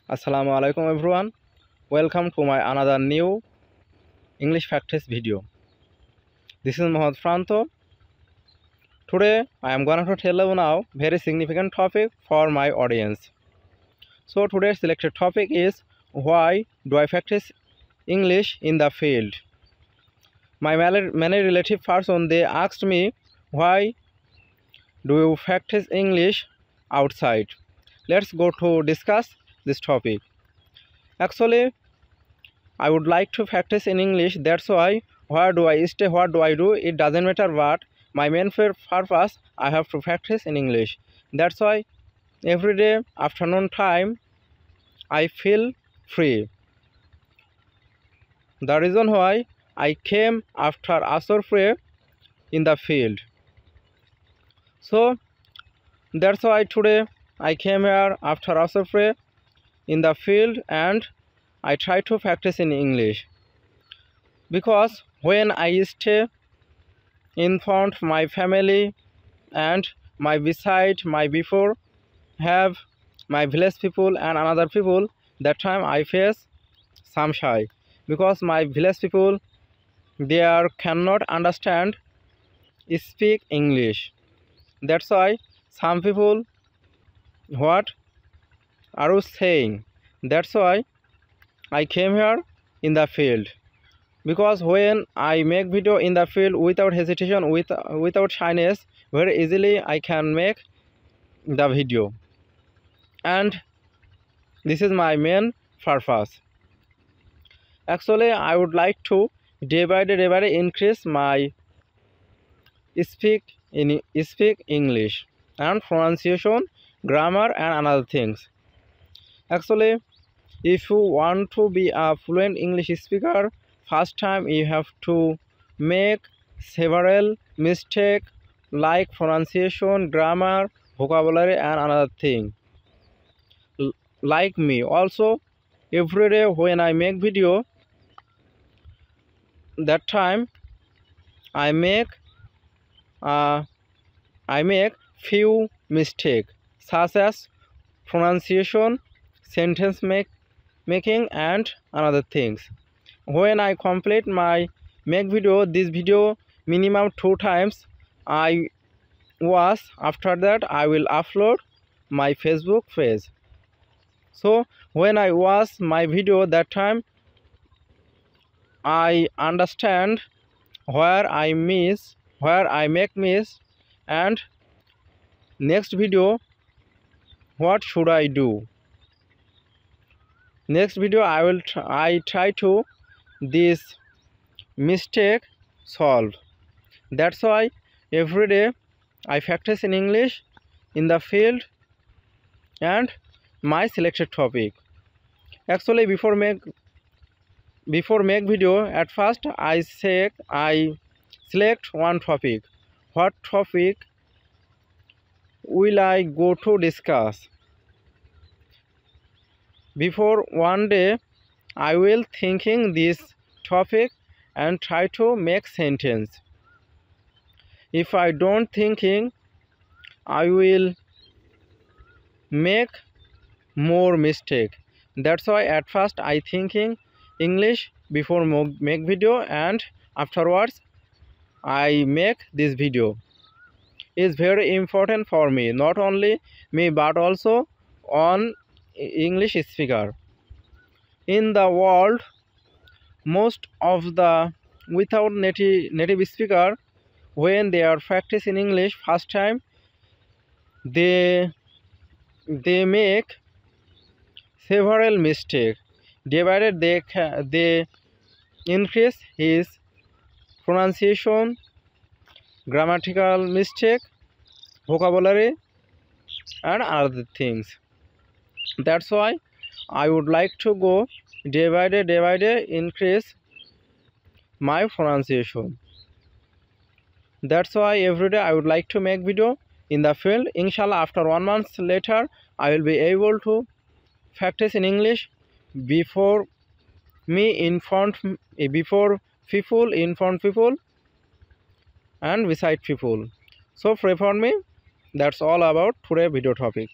Assalamu alaikum everyone. Welcome to my another new English practice video. This is Mohammad Franto. Today I am going to tell you now very significant topic for my audience. So today's selected topic is why do I practice English in the field? My many relative person they asked me why do you practice English outside? Let's go to discuss this topic. Actually, I would like to practice in English. That's why where do I stay, what do I do, it doesn't matter, but my main purpose I have to practice in English. That's why every day afternoon time I feel free. The reason why I came after Asr prayer in the field. So that's why today I came here after Asr prayer in the field and I try to practice in English, because when I stay in front of my family and my beside my before have my village people and another people, that time I face some shy, because my village people they cannot understand speak English. That's why some people what are you saying. That's why I came here in the field, because when I make video in the field without hesitation, without shyness, very easily I can make the video, and this is my main purpose. Actually, I would like to day by day increase my speak English and pronunciation, grammar and other things. Actually, if you want to be a fluent English speaker, first time you have to make several mistakes like pronunciation, grammar, vocabulary and another thing. Like me also, every day when I make video, that time I make few mistakes such as pronunciation, sentence making and another things. When I complete my make video, this video minimum 2 times I watch. After that I will upload my Facebook page. So when I watch my video, that time I understand where I miss, where I make miss, and next video what should I do. Next video I try to this mistake solve. That's why every day I practice in English in the field and my selected topic. Actually, before make video, at first I select one topic. What topic will I go to discuss? Before one day I will thinking this topic and try to make sentence. If I don't thinking, I will make more mistake. That's why at first I thinking English before make video, and afterwards I make this video. Is very important for me, not only me but also on English speaker. In the world, most of the without native speaker, when they are practicing English first time, they make several mistakes. Divided they increase his pronunciation, grammatical mistake, vocabulary and other things. That's why I would like to go day by day increase my pronunciation. That's why every day I would like to make video in the field. Inshallah, after 1 month later I will be able to practice in English before people, in front people and beside people. So pray for me. That's all about today's video topic.